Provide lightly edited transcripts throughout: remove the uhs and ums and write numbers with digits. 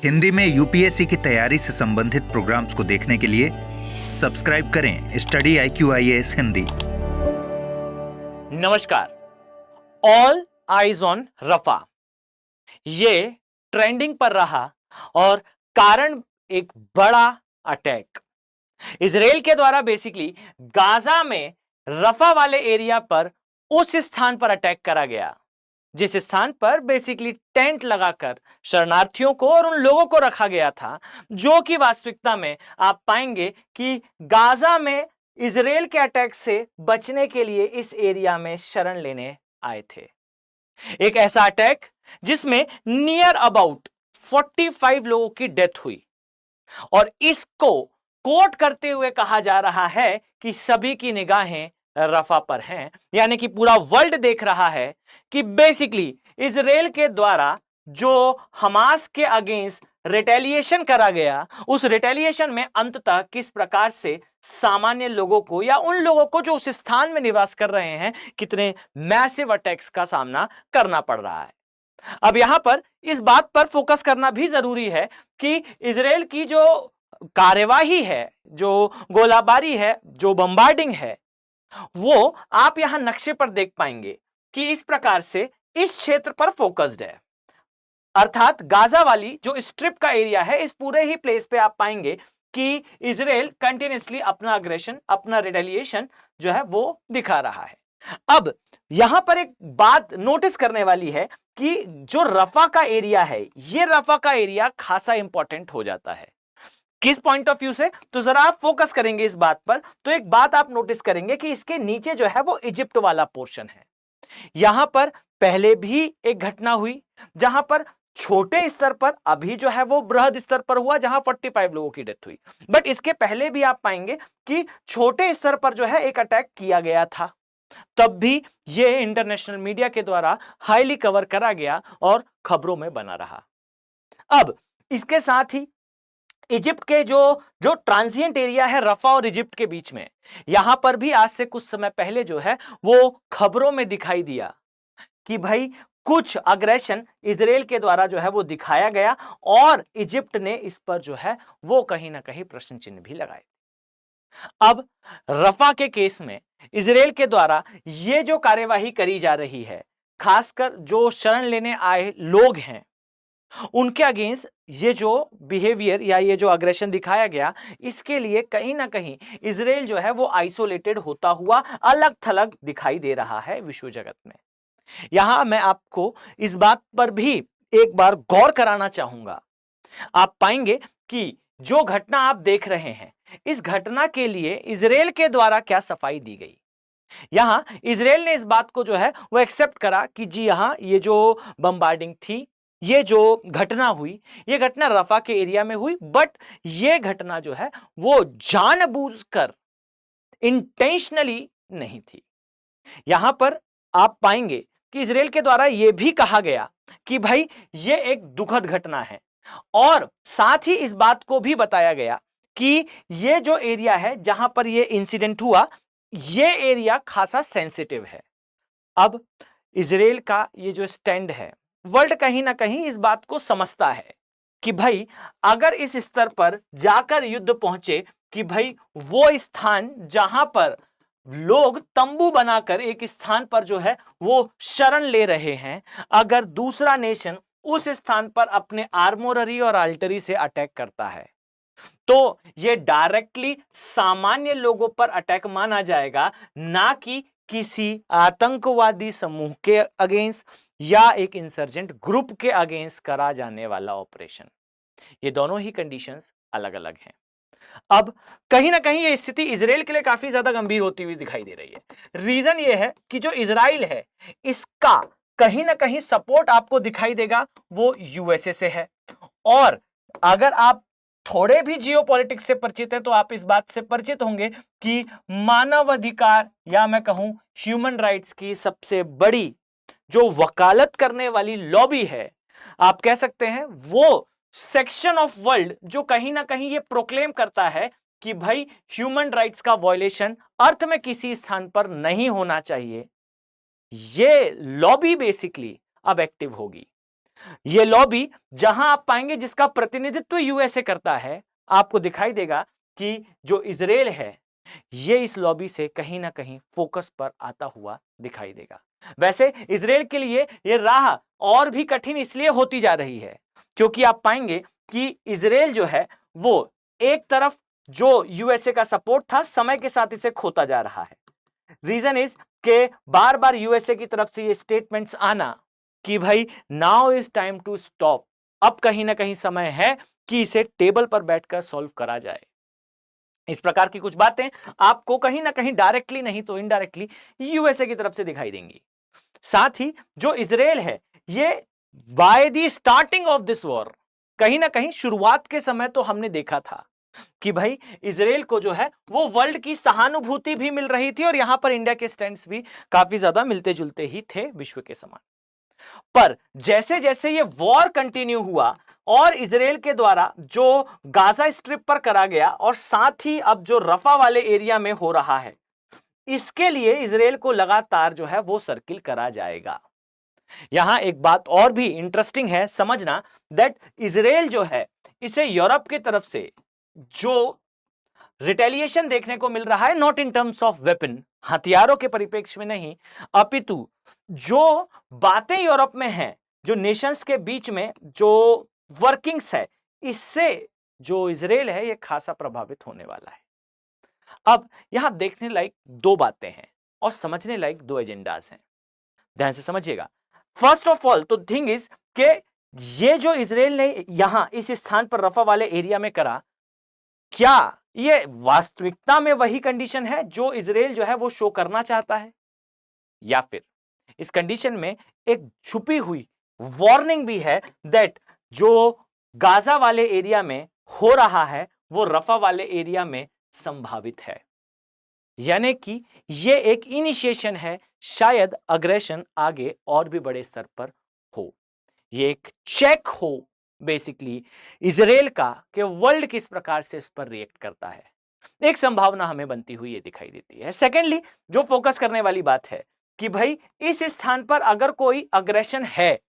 हिंदी में यूपीएससी की तैयारी से संबंधित प्रोग्राम्स को देखने के लिए सब्सक्राइब करें स्टडी IQIAS हिंदी। नमस्कार। ऑल आइज ऑन रफा ये ट्रेंडिंग पर रहा और कारण एक बड़ा अटैक इजराइल के द्वारा बेसिकली गाजा में रफा वाले एरिया पर उस स्थान पर अटैक करा गया जिस स्थान पर बेसिकली टेंट लगाकर शरणार्थियों को और उन लोगों को रखा गया था जो कि वास्तविकता में आप पाएंगे कि गाजा में इजराइल के अटैक से बचने के लिए इस एरिया में शरण लेने आए थे। एक ऐसा अटैक जिसमें नियर अबाउट 45 लोगों की डेथ हुई और इसको कोट करते हुए कहा जा रहा है कि सभी की निगाहें रफा पर हैं, यानी कि पूरा वर्ल्ड देख रहा है कि बेसिकली इजराइल के द्वारा जो हमास के अगेंस्ट रिटेलिएशन करा गया उस रिटेलिएशन में अंततः किस प्रकार से सामान्य लोगों को या उन लोगों को जो उस स्थान में निवास कर रहे हैं कितने मैसिव अटैक्स का सामना करना पड़ रहा है। अब यहां पर इस बात पर फोकस करना भी जरूरी है कि इजराइल की जो कार्यवाही है, जो गोलाबारी है, जो बम्बार्डिंग है, वो आप यहां नक्शे पर देख पाएंगे कि इस प्रकार से इस क्षेत्र पर फोकस्ड है। अर्थात गाजा वाली जो स्ट्रिप का एरिया है इस पूरे ही प्लेस पे आप पाएंगे कि इजराइल कंटिन्यूअसली अपना अग्रेशन, अपना रिटेलिएशन जो है वो दिखा रहा है। अब यहां पर एक बात नोटिस करने वाली है कि जो रफा का एरिया है, ये रफा का एरिया खासा इंपॉर्टेंट हो जाता है। किस पॉइंट ऑफ व्यू से? तो जरा आप फोकस करेंगे इस बात पर तो एक बात आप नोटिस करेंगे कि इसके नीचे जो है वो इजिप्ट वाला पोर्शन है। यहां पर पहले भी एक घटना हुई जहां पर छोटे स्तर पर, अभी जो है वो बृहद स्तर पर हुआ जहां 45 लोगों की डेथ हुई, बट इसके पहले भी आप पाएंगे कि छोटे स्तर पर जो है एक अटैक किया गया था। तब भी ये इंटरनेशनल मीडिया के द्वारा हाईली कवर करा गया और खबरों में बना रहा। अब इसके साथ ही इजिप्ट के जो ट्रांजिएंट एरिया है रफा और इजिप्ट के बीच में, यहां पर भी आज से कुछ समय पहले जो है वो खबरों में दिखाई दिया कि भाई कुछ अग्रेशन इजराइल के द्वारा जो है वो दिखाया गया और इजिप्ट ने इस पर जो है वो कहीं ना कहीं प्रश्न चिन्ह भी लगाए। अब रफा के केस में इजराइल के द्वारा ये जो कार्यवाही करी जा रही है, खासकर जो शरण लेने आए लोग हैं उनके अगेंस्ट ये जो बिहेवियर या ये जो अग्रेशन दिखाया गया, इसके लिए कहीं ना कहीं इजराइल जो है वो आइसोलेटेड होता हुआ अलग थलग दिखाई दे रहा है विश्व जगत में। यहां मैं आपको इस बात पर भी एक बार गौर कराना चाहूंगा। आप पाएंगे कि जो घटना आप देख रहे हैं इस घटना के लिए इजराइल के द्वारा क्या सफाई दी गई। यहां इजराइल ने इस बात को जो है वो एक्सेप्ट करा कि जी हां, ये जो बम्बार्डिंग थी, ये जो घटना हुई, ये घटना रफा के एरिया में हुई, बट ये घटना जो है वो जानबूझकर इंटेंशनली नहीं थी। यहां पर आप पाएंगे कि इजराइल के द्वारा यह भी कहा गया कि भाई ये एक दुखद घटना है और साथ ही इस बात को भी बताया गया कि ये जो एरिया है जहां पर ये इंसिडेंट हुआ, ये एरिया खासा सेंसिटिव है। अब इजराइल का ये जो स्टैंड है, वर्ल्ड कहीं ना कहीं इस बात को समझता है कि भाई अगर इस स्तर पर जाकर युद्ध पहुंचे कि भाई वो स्थान जहां पर लोग तंबू बनाकर एक स्थान पर जो है वो शरण ले रहे हैं, अगर दूसरा नेशन उस स्थान पर अपने आर्मोररी और आल्टरी से अटैक करता है तो ये डायरेक्टली सामान्य लोगों पर अटैक माना जाएगा, ना कि किसी आतंकवादी समूह के अगेंस्ट या एक इंसर्जेंट ग्रुप के अगेंस्ट करा जाने वाला ऑपरेशन। ये दोनों ही कंडीशंस अलग अलग हैं। अब कहीं ना कहीं ये स्थिति इजराइल के लिए काफी ज्यादा गंभीर होती हुई दिखाई दे रही है। रीजन ये है कि जो इजराइल है इसका कहीं ना कहीं सपोर्ट आपको दिखाई देगा वो यूएसए से है, और अगर आप थोड़े भी जियोपॉलिटिक्स से परिचित है तो आप इस बात से परिचित होंगे कि मानव अधिकार या मैं कहूं ह्यूमन राइट्स की सबसे बड़ी जो वकालत करने वाली लॉबी है, आप कह सकते हैं वो सेक्शन ऑफ वर्ल्ड जो कहीं ना कहीं ये प्रोक्लेम करता है कि भाई ह्यूमन राइट्स का वायलेशन अर्थ में किसी स्थान पर नहीं होना चाहिए, ये लॉबी बेसिकली अब एक्टिव होगी। ये लॉबी जहां आप पाएंगे जिसका प्रतिनिधित्व यूएसए करता है, आपको दिखाई देगा कि जो इजराइल है ये इस लॉबी से कहीं ना कहीं फोकस पर आता हुआ दिखाई देगा। वैसे इजराइल के लिए यह राह और भी कठिन इसलिए होती जा रही है क्योंकि आप पाएंगे कि इजराइल जो है वो एक तरफ जो यूएसए का सपोर्ट था समय के साथ इसे खोता जा रहा है। रीजन इज के बार बार यूएसए की तरफ से ये स्टेटमेंट्स आना कि भाई now is time to stop, अब कहीं ना कहीं समय है कि इसे टेबल पर बैठकर सॉल्व करा जाए। इस प्रकार की कुछ बातें आपको कहीं ना कहीं डायरेक्टली नहीं तो इनडायरेक्टली यूएसए की तरफ से दिखाई देंगी। साथ ही जो इजराइल है ये by the starting of this war, कहीं ना कहीं शुरुआत के समय तो हमने देखा था कि भाई इजराइल को जो है वो वर्ल्ड की सहानुभूति भी मिल रही थी और यहां पर इंडिया के स्टैंड्स भी काफी ज्यादा मिलते जुलते ही थे विश्व के समान। पर जैसे जैसे ये वॉर कंटिन्यू हुआ और इजराइल के द्वारा जो गाजा स्ट्रिप पर करा गया और साथ ही अब जो रफा वाले एरिया में हो रहा है, इसके लिए इजराइल को लगातार जो है वो सर्किल करा जाएगा। यहां एक बात और भी इंटरेस्टिंग है समझना, दैट इजराइल जो है इसे यूरोप की तरफ से जो रिटेलिएशन देखने को मिल रहा है, not in terms of weapon, हथियारों के परिप्रेक्ष्य में नहीं, अपितु जो बातें यूरोप में हैं, जो नेशंस के बीच में जो वर्किंग्स है, इससे जो इजराइल है ये खासा प्रभावित होने वाला है। अब यहां देखने लायक दो बातें हैं और समझने लायक दो एजेंडाज हैं, ध्यान से समझिएगा। फर्स्ट ऑफ ऑल तो थिंग इज के ये जो इजराइल ने यहां इस स्थान पर रफा वाले एरिया में करा, क्या ये वास्तविकता में वही कंडीशन है जो इजराइल जो है वो शो करना चाहता है, या फिर इस कंडीशन में एक छुपी हुई वार्निंग भी है दैट जो गाजा वाले एरिया में हो रहा है वो रफा वाले एरिया में संभावित है, यानी कि ये एक इनिशिएशन है, शायद अग्रेशन आगे और भी बड़े स्तर पर हो, ये एक चेक हो बेसिकली इजराइल का कि वर्ल्ड किस प्रकार से इस पर रिएक्ट करता है। एक संभावना हमें बनती हुई ये दिखाई देती है। सेकेंडली जो फोकस करने वाली बात है कि भाई इस स्थान पर अगर कोई अग्रेशन है,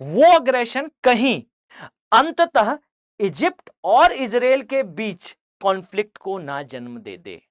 वो अग्रेशन कहीं अंततः इजिप्ट और इजराइल के बीच कॉन्फ्लिक्ट को ना जन्म दे दे।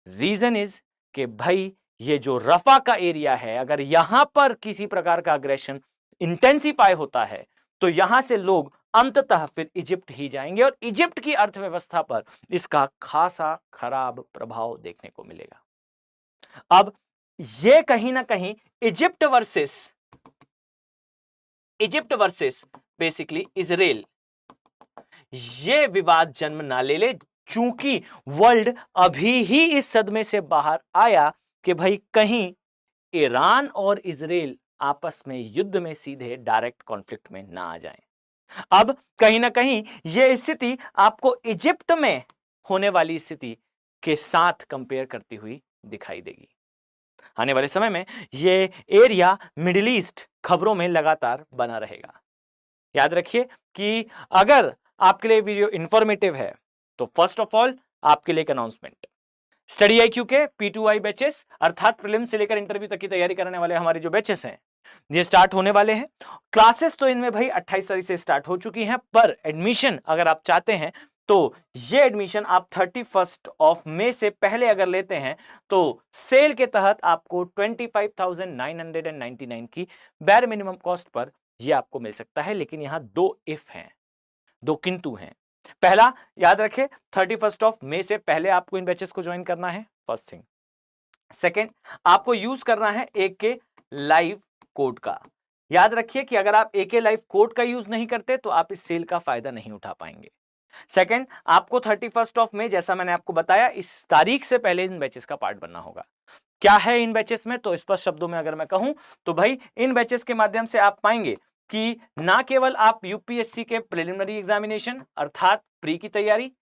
रीजन इज कि भाई ये जो रफा का एरिया है, अगर यहां पर किसी प्रकार का अग्रेशन इंटेंसिफाई होता है तो यहां से लोग अंततः फिर इजिप्ट ही जाएंगे और इजिप्ट की अर्थव्यवस्था पर इसका खासा खराब प्रभाव देखने को मिलेगा। अब ये कहीं ना कहीं इजिप्ट वर्सेस बेसिकली इजराइल, ये विवाद जन्म ना ले चूंकि वर्ल्ड अभी ही इस सदमे से बाहर आया कि भाई कहीं ईरान और इजराइल आपस में युद्ध में सीधे डायरेक्ट कॉन्फ्लिक्ट में ना आ जाएं। अब कहीं ना कहीं यह स्थिति आपको इजिप्ट में होने वाली स्थिति के साथ कंपेयर करती हुई दिखाई देगी। आने वाले समय में यह एरिया मिडिल ईस्ट खबरों में लगातार बना रहेगा। याद रखिए कि अगर आपके लिए वीडियो इंफॉर्मेटिव है तो फर्स्ट ऑफ ऑल आपके लिए एक अनाउंसमेंट, स्टडी IQ के P2I बैचेस अर्थात प्रीलिम्स से लेकर इंटरव्यू तक की तैयारी करने वाले हमारे जो बैचेस हैं ये स्टार्ट होने वाले हैं। क्लासेस तो इनमें भाई 28 तारीख से स्टार्ट हो चुकी हैं, पर एडमिशन अगर आप चाहते हैं तो ये एडमिशन आप 31 मई से पहले अगर लेते हैं तो सेल के तहत आपको 25,999 की बैर मिनिमम कॉस्ट पर ये आपको मिल सकता है। लेकिन यहां दो इफ हैं, दो किंतु हैं। पहला याद रखें 31 मई से पहले आपको इन बैचेस को ज्वाइन करना है, फर्स्ट थिंग। सेकंड, आपको यूज करना है AK लाइव कोड का। याद रखिए कि अगर आप AK लाइव कोड का यूज नहीं करते तो आप इस सेल का फायदा नहीं उठा पाएंगे। सेकंड, आपको 31 मई जैसा मैंने आपको बताया इस तारीख से पहले इन बैचेस का पार्ट बनना होगा। क्या है इन बैचेस में, तो स्पष्ट शब्दों में अगर मैं कहूं तो भाई इन बैचेस के माध्यम से आप पाएंगे कि ना केवल आप UPSC के प्रिलिमिनरी एग्जामिनेशन अर्थात प्री की तैयारी,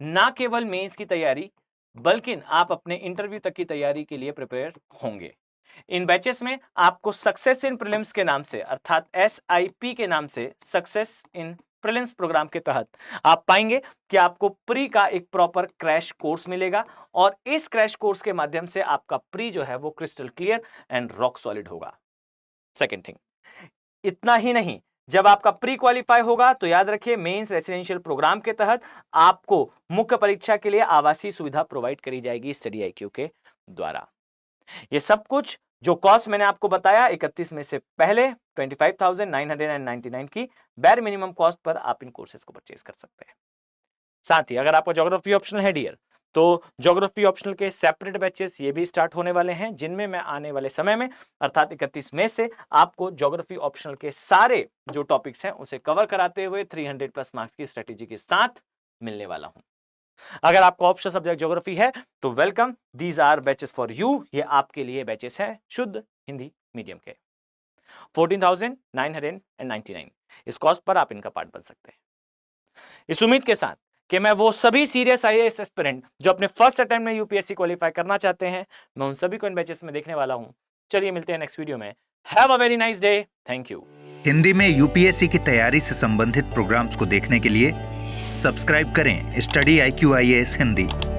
ना केवल मेंस की तैयारी, बल्कि आप अपने इंटरव्यू तक की तैयारी के लिए प्रिपेयर होंगे। इन बैचेस में आपको सक्सेस इन प्रीलिम्स के नाम से अर्थात SIP के नाम से, सक्सेस इन प्रीलिम्स प्रोग्राम के तहत आप पाएंगे कि आपको प्री का एक प्रॉपर क्रैश कोर्स मिलेगा और इस क्रैश कोर्स के माध्यम से आपका प्री जो है वो crystal clear and rock solid होगा। सेकेंड थिंग, इतना ही नहीं, जब आपका प्री क्वालिफाई होगा तो याद रखिए मेंस रेसिडेंशियल प्रोग्राम के तहत आपको मुख्य परीक्षा के लिए आवासीय सुविधा प्रोवाइड करी जाएगी स्टडी IQ के द्वारा। ये सब कुछ जो कॉस्ट मैंने आपको बताया 31 में से पहले 25,999 की बैर मिनिमम कॉस्ट पर आप इन कोर्सेज को परचेज कर सकते हैं। साथ ही अगर आपको ज्योग्राफी ऑप्शनल है डियर, तो ज्योग्राफी ऑप्शनल के सेपरेट बैचेस ये भी स्टार्ट होने वाले हैं, जिनमें मैं आने वाले समय में अर्थात 31 मई से आपको ज्योग्राफी ऑप्शनल के सारे जो टॉपिक्स हैं उसे कवर कराते हुए 300+ मार्क्स की स्ट्रेटेजी के साथ मिलने वाला हूं। अगर आपको ऑप्शनल सब्जेक्ट ज्योग्राफी है तो welcome, these are batches for you. ये आपके लिए बैचेस हैं शुद्ध हिंदी मीडियम के। 14,999 इस कॉस्ट पर आप इनका पार्ट बन सकते हैं। इस उम्मीद के साथ कि मैं वो सभी सीरियस IAS एस्पिरेंट जो अपने फर्स्ट अटेम्प्ट में UPSC क्वालिफाई करना चाहते हैं, मैं उन सभी को इन बैचेस में देखने वाला हूं। चलिए मिलते हैं नेक्स्ट वीडियो में। Have a very nice day. Thank you. Hindi में UPSC की तैयारी से संबंधित प्रोग्राम्स को देखने के लिए सब्सक्राइब करें स्टडी IQ IAS हिंदी।